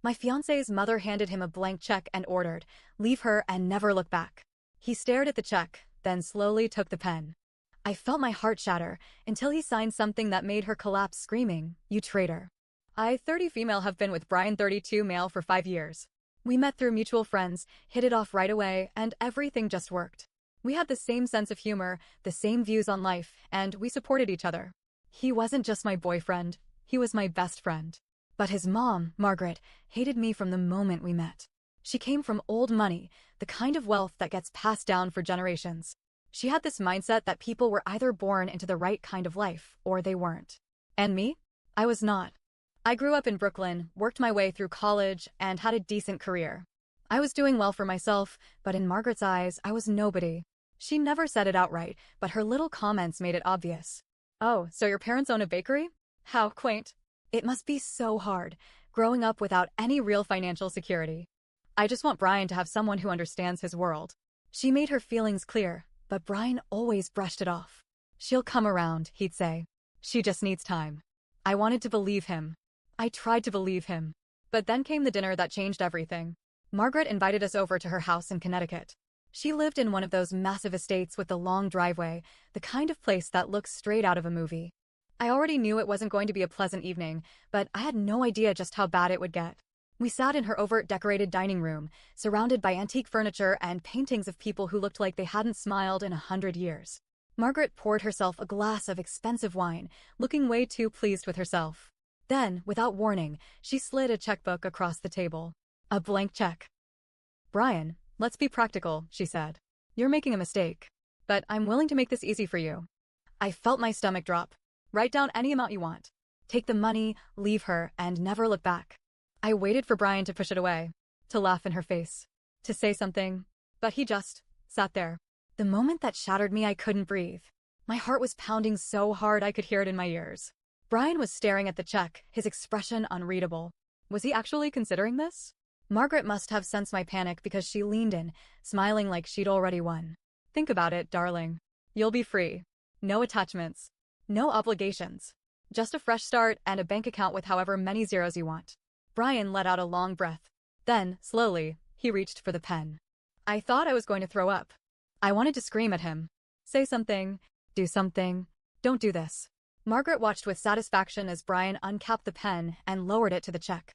My fiancé's mother handed him a blank check and ordered, "Leave her and never look back." He stared at the check, then slowly took the pen. I felt my heart shatter until he signed something that made her collapse screaming, "You traitor." I, 30 female, have been with Brian, 32 male, for 5 years. We met through mutual friends, hit it off right away, and everything just worked. We had the same sense of humor, the same views on life, and we supported each other. He wasn't just my boyfriend, he was my best friend. But his mom, Margaret, hated me from the moment we met. She came from old money, the kind of wealth that gets passed down for generations. She had this mindset that people were either born into the right kind of life, or they weren't. And me? I was not. I grew up in Brooklyn, worked my way through college, and had a decent career. I was doing well for myself, but in Margaret's eyes, I was nobody. She never said it outright, but her little comments made it obvious. "Oh, so your parents own a bakery? How quaint." It must be so hard, growing up without any real financial security. "I just want Brian to have someone who understands his world." She made her feelings clear, but Brian always brushed it off. "She'll come around," he'd say. "She just needs time." I wanted to believe him. I tried to believe him. But then came the dinner that changed everything. Margaret invited us over to her house in Connecticut. She lived in one of those massive estates with the long driveway, the kind of place that looks straight out of a movie. I already knew it wasn't going to be a pleasant evening, but I had no idea just how bad it would get. We sat in her decorated dining room, surrounded by antique furniture and paintings of people who looked like they hadn't smiled in 100 years. Margaret poured herself a glass of expensive wine, looking way too pleased with herself. Then, without warning, she slid a checkbook across the table. A blank check. "Brian, let's be practical," she said. "You're making a mistake. But I'm willing to make this easy for you." I felt my stomach drop. "Write down any amount you want. Take the money, leave her, and never look back." I waited for Brian to push it away, to laugh in her face, to say something, but he just sat there. The moment that shattered me, I couldn't breathe. My heart was pounding so hard I could hear it in my ears. Brian was staring at the check, his expression unreadable. Was he actually considering this? Margaret must have sensed my panic because she leaned in, smiling like she'd already won. "Think about it, darling. You'll be free. No attachments. No obligations. Just a fresh start and a bank account with however many zeros you want." Brian let out a long breath. Then, slowly, he reached for the pen. I thought I was going to throw up. I wanted to scream at him. "Say something. Do something. Don't do this." Margaret watched with satisfaction as Brian uncapped the pen and lowered it to the check.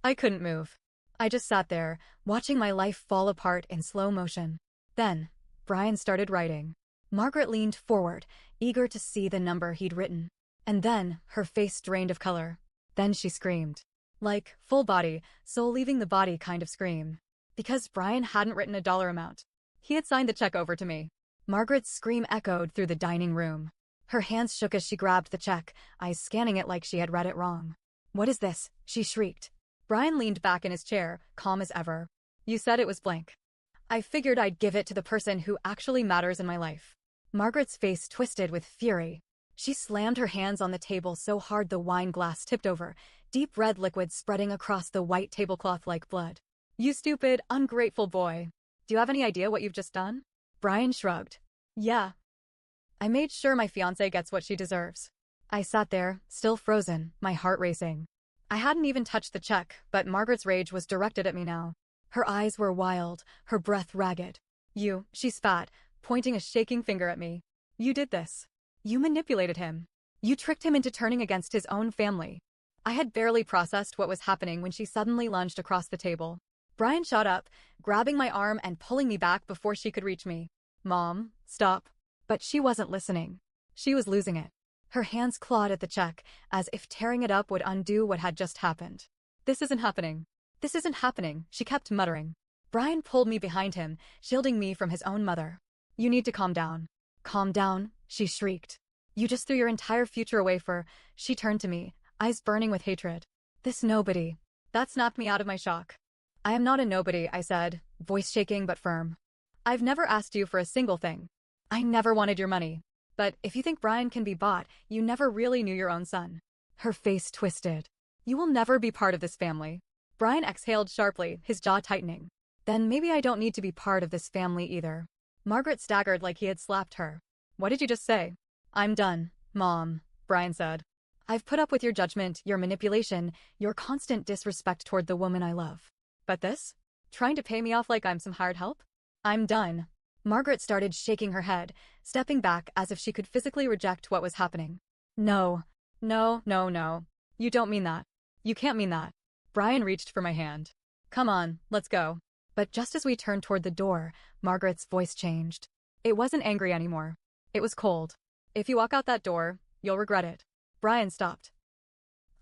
I couldn't move. I just sat there, watching my life fall apart in slow motion. Then, Brian started writing. Margaret leaned forward, eager to see the number he'd written. And then, her face drained of color. Then she screamed. Like, full body, soul leaving the body kind of scream. Because Brian hadn't written a dollar amount. He had signed the check over to me. Margaret's scream echoed through the dining room. Her hands shook as she grabbed the check, eyes scanning it like she had read it wrong. "What is this?" she shrieked. Brian leaned back in his chair, calm as ever. "You said it was blank. I figured I'd give it to the person who actually matters in my life." Margaret's face twisted with fury. She slammed her hands on the table so hard the wine glass tipped over, deep red liquid spreading across the white tablecloth like blood. "You stupid, ungrateful boy. Do you have any idea what you've just done?" Brian shrugged. "Yeah. I made sure my fiancé gets what she deserves." I sat there, still frozen, my heart racing. I hadn't even touched the check, but Margaret's rage was directed at me now. Her eyes were wild, her breath ragged. "You," she spat, pointing a shaking finger at me. "You did this. You manipulated him. You tricked him into turning against his own family." I had barely processed what was happening when she suddenly lunged across the table. Brian shot up, grabbing my arm and pulling me back before she could reach me. "Mom, stop." But she wasn't listening. She was losing it. Her hands clawed at the check, as if tearing it up would undo what had just happened. "This isn't happening. This isn't happening," she kept muttering. Brian pulled me behind him, shielding me from his own mother. "You need to calm down." "Calm down?" she shrieked. "You just threw your entire future away for—" She turned to me, eyes burning with hatred. "This nobody." That snapped me out of my shock. "I am not a nobody," I said, voice shaking but firm. "I've never asked you for a single thing. I never wanted your money. But if you think Brian can be bought, you never really knew your own son." Her face twisted. "You will never be part of this family." Brian exhaled sharply, his jaw tightening. "Then maybe I don't need to be part of this family either." Margaret staggered like he had slapped her. "What did you just say?" "I'm done, Mom," Brian said. I've put up with your judgment, your manipulation, your constant disrespect toward the woman I love. But this? Trying to pay me off like I'm some hired help? I'm done. Margaret started shaking her head, stepping back as if she could physically reject what was happening. No. No, no, no. You don't mean that. You can't mean that. Brian reached for my hand. Come on, let's go. But just as we turned toward the door, Margaret's voice changed. It wasn't angry anymore. It was cold. If you walk out that door, you'll regret it. Brian stopped.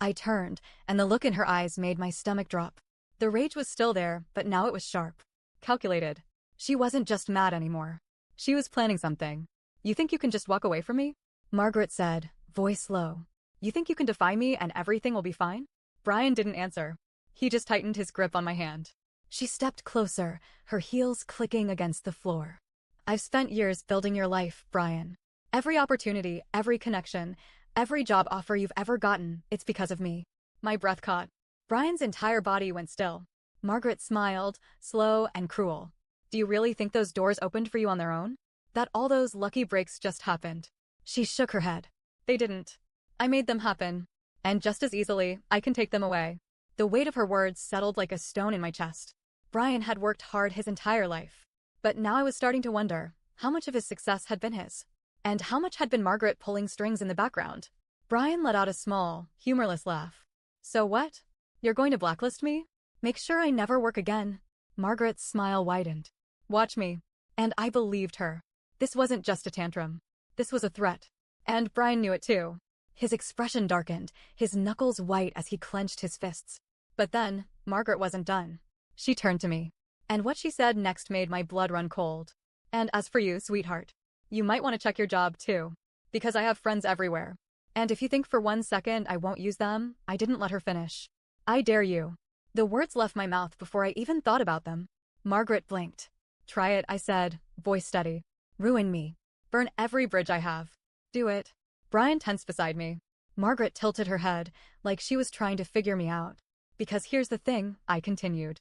I turned, and the look in her eyes made my stomach drop. The rage was still there, but now it was sharp. Calculated. She wasn't just mad anymore. She was planning something. You think you can just walk away from me? Margaret said, voice low. You think you can defy me and everything will be fine? Brian didn't answer. He just tightened his grip on my hand. She stepped closer, her heels clicking against the floor. I've spent years building your life, Brian. Every opportunity, every connection, every job offer you've ever gotten, it's because of me. My breath caught. Brian's entire body went still. Margaret smiled, slow and cruel. Do you really think those doors opened for you on their own? That all those lucky breaks just happened? She shook her head. They didn't. I made them happen. And just as easily, I can take them away. The weight of her words settled like a stone in my chest. Brian had worked hard his entire life. But now I was starting to wonder how much of his success had been his. And how much had been Margaret pulling strings in the background. Brian let out a small, humorless laugh. So what? You're going to blacklist me? Make sure I never work again. Margaret's smile widened. Watch me. And I believed her. This wasn't just a tantrum. This was a threat. And Brian knew it too. His expression darkened, his knuckles white as he clenched his fists. But then, Margaret wasn't done. She turned to me. And what she said next made my blood run cold. And as for you, sweetheart, you might want to check your job too. Because I have friends everywhere. And if you think for 1 second I won't use them, I didn't let her finish. I dare you. The words left my mouth before I even thought about them. Margaret blinked. Try it, I said, voice steady. Ruin me. Burn every bridge I have. Do it. Brian tensed beside me. Margaret tilted her head, like she was trying to figure me out. Because here's the thing, I continued.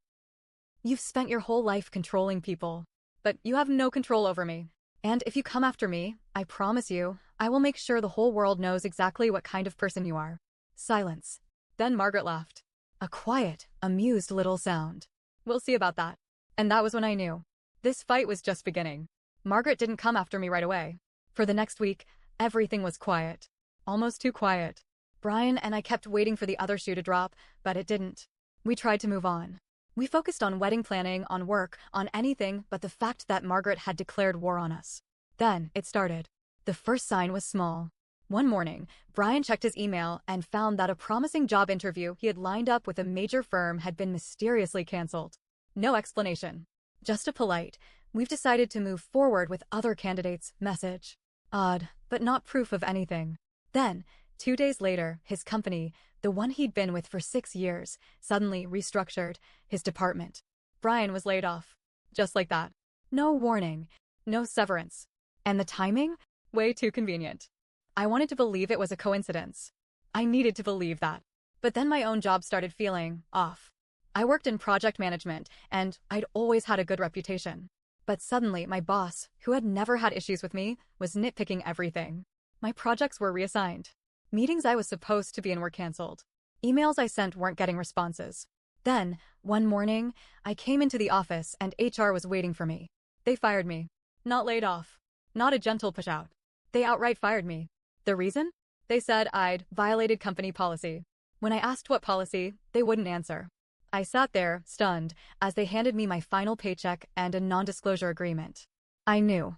You've spent your whole life controlling people. But you have no control over me. And if you come after me, I promise you, I will make sure the whole world knows exactly what kind of person you are. Silence. Then Margaret laughed. A quiet, amused little sound. We'll see about that. And that was when I knew. This fight was just beginning. Margaret didn't come after me right away. For the next week, everything was quiet. Almost too quiet. Brian and I kept waiting for the other shoe to drop, but it didn't. We tried to move on. We focused on wedding planning, on work, on anything but the fact that Margaret had declared war on us. Then, it started. The first sign was small. One morning, Brian checked his email and found that a promising job interview he had lined up with a major firm had been mysteriously canceled. No explanation. Just a polite, we've decided to move forward with other candidates message. Odd, but not proof of anything. Then, 2 days later, his company, the one he'd been with for 6 years, suddenly restructured his department. Brian was laid off. Just like that. No warning. No severance. And the timing? Way too convenient. I wanted to believe it was a coincidence. I needed to believe that. But then my own job started feeling off. I worked in project management, and I'd always had a good reputation. But suddenly, my boss, who had never had issues with me, was nitpicking everything. My projects were reassigned. Meetings I was supposed to be in were canceled. Emails I sent weren't getting responses. Then, one morning, I came into the office and HR was waiting for me. They fired me. Not laid off. Not a gentle push-out. They outright fired me. The reason? They said I'd violated company policy. When I asked what policy, they wouldn't answer. I sat there, stunned, as they handed me my final paycheck and a non-disclosure agreement. I knew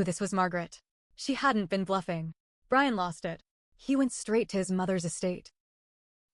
this was Margaret. She hadn't been bluffing. Brian lost it. He went straight to his mother's estate.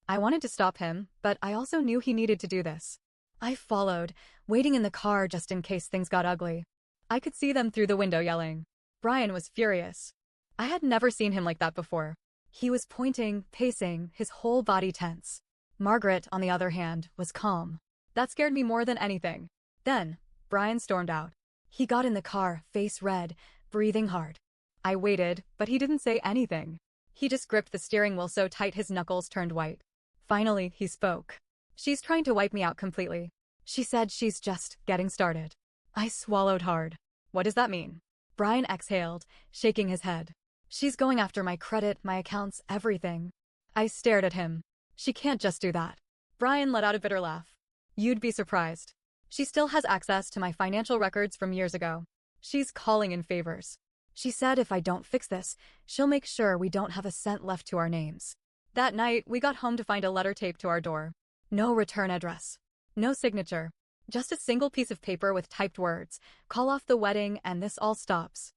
I wanted to stop him, but I also knew he needed to do this. I followed, waiting in the car just in case things got ugly. I could see them through the window yelling. Brian was furious. I had never seen him like that before. He was pointing, pacing, his whole body tense. Margaret, on the other hand, was calm. That scared me more than anything. Then, Brian stormed out. He got in the car, face red, breathing hard. I waited, but he didn't say anything. He just gripped the steering wheel so tight his knuckles turned white. Finally, he spoke. She's trying to wipe me out completely. She said she's just getting started. I swallowed hard. What does that mean? Brian exhaled, shaking his head. She's going after my credit, my accounts, everything. I stared at him. She can't just do that. Brian let out a bitter laugh. You'd be surprised. She still has access to my financial records from years ago. She's calling in favors. She said if I don't fix this, she'll make sure we don't have a cent left to our names. That night, we got home to find a letter taped to our door. No return address. No signature. Just a single piece of paper with typed words. Call off the wedding and this all stops.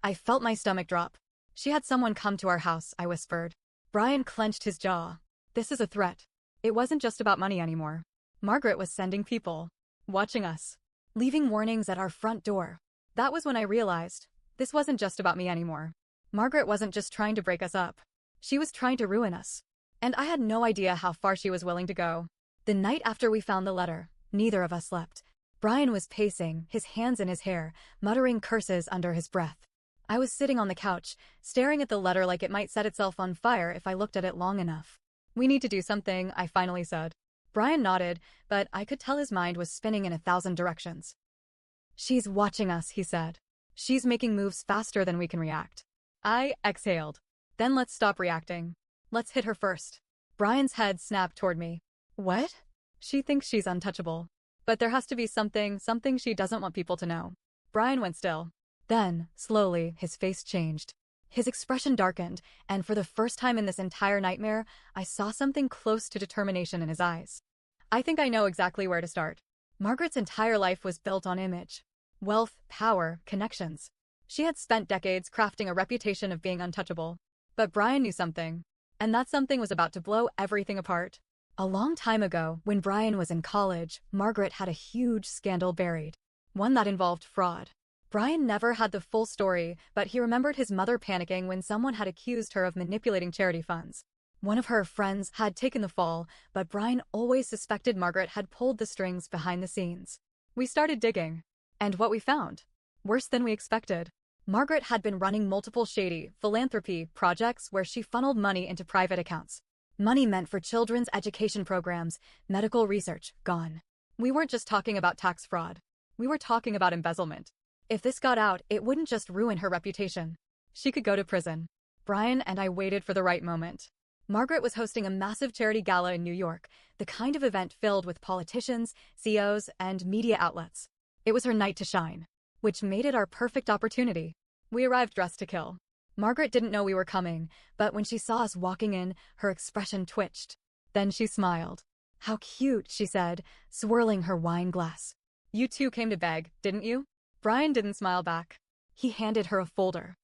I felt my stomach drop. She had someone come to our house, I whispered. Brian clenched his jaw. This is a threat. It wasn't just about money anymore. Margaret was sending people. Watching us. Leaving warnings at our front door. That was when I realized this wasn't just about me anymore. Margaret wasn't just trying to break us up. She was trying to ruin us. And I had no idea how far she was willing to go. The night after we found the letter, neither of us slept. Brian was pacing, his hands in his hair, muttering curses under his breath. I was sitting on the couch, staring at the letter like it might set itself on fire if I looked at it long enough. We need to do something, I finally said. Brian nodded, but I could tell his mind was spinning in 1,000 directions. She's watching us, he said. She's making moves faster than we can react. I exhaled. Then let's stop reacting. Let's hit her first. Brian's head snapped toward me. What? She thinks she's untouchable. But there has to be something she doesn't want people to know. Brian went still. Then, slowly, his face changed. His expression darkened, and for the first time in this entire nightmare, I saw something close to determination in his eyes. I think I know exactly where to start. Margaret's entire life was built on image. Wealth, power, connections. She had spent decades crafting a reputation of being untouchable. But Brian knew something. And that something was about to blow everything apart. A long time ago, when Brian was in college, Margaret had a huge scandal buried. One that involved fraud. Brian never had the full story, but he remembered his mother panicking when someone had accused her of manipulating charity funds. One of her friends had taken the fall, but Brian always suspected Margaret had pulled the strings behind the scenes. We started digging. And what we found? Worse than we expected. Margaret had been running multiple shady philanthropy projects where she funneled money into private accounts. Money meant for children's education programs, medical research, gone. We weren't just talking about tax fraud. We were talking about embezzlement. If this got out, it wouldn't just ruin her reputation. She could go to prison. Brian and I waited for the right moment. Margaret was hosting a massive charity gala in New York, the kind of event filled with politicians, CEOs, and media outlets. It was her night to shine, which made it our perfect opportunity. We arrived dressed to kill. Margaret didn't know we were coming, but when she saw us walking in, her expression twitched. Then she smiled. How cute, she said, swirling her wine glass. You two came to beg, didn't you? Brian didn't smile back. He handed her a folder.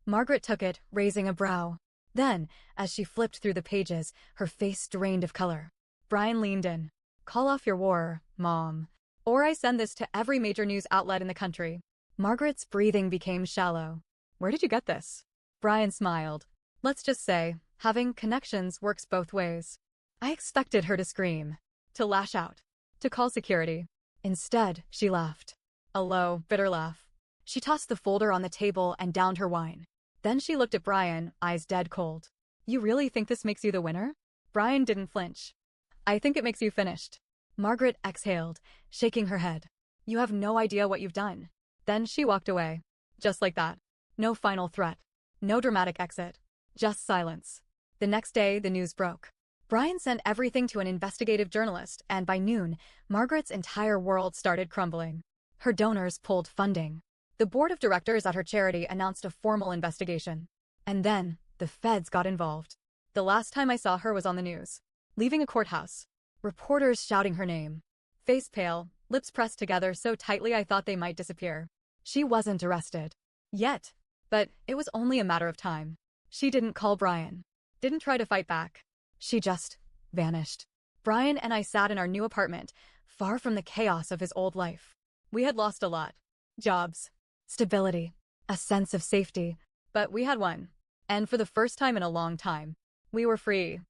Margaret took it, raising a brow. Then, as she flipped through the pages, her face drained of color. Brian leaned in. Call off your war, Mom. Or I send this to every major news outlet in the country. Margaret's breathing became shallow. Where did you get this? Brian smiled. Let's just say, having connections works both ways. I expected her to scream, to lash out, to call security. Instead, she laughed. A low, bitter laugh. She tossed the folder on the table and downed her wine. Then she looked at Brian, eyes dead cold. You really think this makes you the winner? Brian didn't flinch. I think it makes you finished. Margaret exhaled, shaking her head. You have no idea what you've done. Then she walked away. Just like that. No final threat. No dramatic exit. Just silence. The next day, the news broke. Brian sent everything to an investigative journalist, and by noon, Margaret's entire world started crumbling. Her donors pulled funding. The board of directors at her charity announced a formal investigation. And then, the feds got involved. The last time I saw her was on the news. Leaving a courthouse. Reporters shouting her name. Face pale, lips pressed together so tightly I thought they might disappear. She wasn't arrested. Yet. But it was only a matter of time. She didn't call Brian. Didn't try to fight back. She just vanished. Brian and I sat in our new apartment, far from the chaos of his old life. We had lost a lot. Jobs. Stability. A sense of safety. But we had won. And for the first time in a long time, we were free.